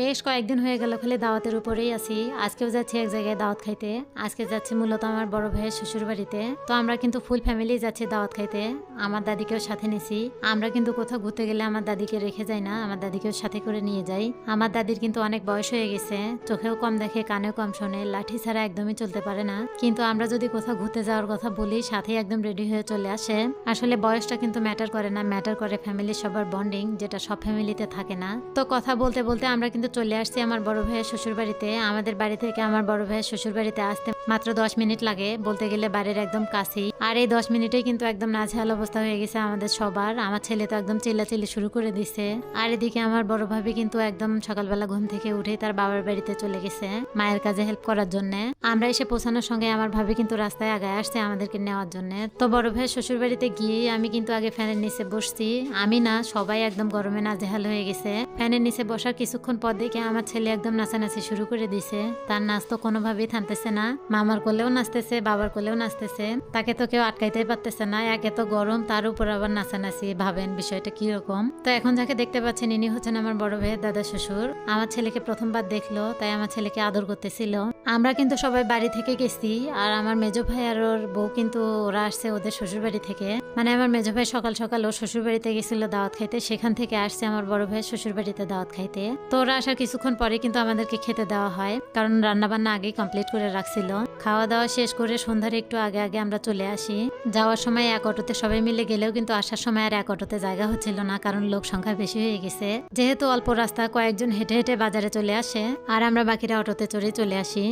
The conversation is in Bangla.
বেশ কয়েকদিন হয়ে গেল খালি দাওয়াতের উপরেই আছি। আজকেও যাচ্ছি এক জায়গায় দাওয়াত খাইতে। আজকে যাচ্ছি মূলত আমার বড় ভাইয়ের শ্বশুর বাড়িতে। তো আমরা কিন্তু ফুল ফ্যামিলি যাচ্ছি দাওয়াত খাইতে। আমার দাদিকেও সাথে নিছি। আমরা কিন্তু কোথাও ঘুরতে গেলে আমার দাদিকে রেখে যাই না, আমার দাদিকেও সাথে করে নিয়ে যাই। আমার দাদির কিন্তু অনেক বয়স হয়ে গেছে, চোখেও কম দেখে, কানেও কম শোনে, লাঠি ছাড়া একদমই চলতে পারে না। কিন্তু আমরা যদি কোথাও ঘুরতে যাওয়ার কথা বলি, সাথে একদম রেডি হয়ে চলে আসে। আসলে বয়সটা কিন্তু ম্যাটার করে না, ম্যাটার করে ফ্যামিলির সবার বন্ডিং, যেটা সব ফ্যামিলিতে থাকে না। তো কথা বলতে বলতে আমরা কিন্তু চলে আসছি আমার বড় ভাইয়ের শ্বশুর বাড়িতে। আমাদের বাড়ি থেকে আমার বড় ভাইয়ের শ্বশুর বাড়িতে আসতে মাত্র 10 মিনিট লাগে, বলতে গেলে বাড়ির একদম কাছেই। আর এই 10 মিনিটেই কিন্তু একদম নাজেহাল অবস্থা হয়ে গেছে আমাদের সবার। আমার ছেলে তো একদম চিল্লাচিল্লি শুরু করে দিছে। আর এদিকে আমার বড় ভাবি কিন্তু একদম সকালবেলা ঘুম থেকে উঠে তার বাবার বাড়িতে চলে গেছে মায়ের কাজে হেল্প করার জন্য। আমরা এসে পৌঁছানোর সঙ্গে আমার ভাবি কিন্তু রাস্তায় আগায় আসছে আমাদেরকে নেওয়ার জন্য। তো বড় ভাইয়ের শ্বশুর বাড়িতে গিয়ে আমি কিন্তু আগে ফ্যানের নিচে বসছি। আমি না, সবাই একদম গরমে নাজেহাল হয়ে গেছে। ফ্যানের নিচে বসার কিছুক্ষণ পর দেখে আমার ছেলে একদম নাচানাচি শুরু করে দিছে। তার নাচ তো কোনোভাবেই থামতেছে না। মামার কোলেও নাচতেছে, বাবার কোলেও নাচতেছে। তাকে তো কেউ আটকাইতেই পারতেছে না। একে তো গরম, তার উপর আবার নাচানাচি। ভাবেন বিষয়টা কিরকম। তো এখন যাকে দেখতে পাচ্ছেন ইনি হচ্ছেন আমার বড় ভাইয়ের দাদা শ্বশুর। আমার ছেলেকে প্রথমবার দেখলো, তাই আমার ছেলেকে আদর করতেছিল। আমরা কিন্তু সবাই বাড়ি থেকে গেছি। আর আমার মেজো ভাই আর ওর বউ কিন্তু ওরা আসছে ওদের শ্বশুর বাড়ি থেকে। মানে আমার মেজো ভাই সকাল সকাল ওর শ্বশুর বাড়িতে গেছিল দাওয়াত খাইতে, সেখান থেকে আসছে আমার বড় ভাইয়ের শ্বশুর বাড়িতে দাওয়াত খাইতে। তো ওরা আসার কিছুক্ষণ পরে কিন্তু আমাদেরকে খেতে দেওয়া হয়, কারণ রান্না বান্না আগেই কমপ্লিট করে রাখছিল। খাওয়া দাওয়া শেষ করে সন্ধ্যার একটু আগে আগে আমরা চলে আসি। যাওয়ার সময় এক অটোতে সবাই মিলে গেলেও কিন্তু আসার সময় আর এক অটোতে জায়গা হচ্ছিল না, কারণ লোক সংখ্যা বেশি হয়ে গেছে। যেহেতু অল্প রাস্তা, কয়েকজন হেঁটে হেঁটে বাজারে চলে আসে আর আমরা বাকিরা অটোতে চড়ে চলে আসি।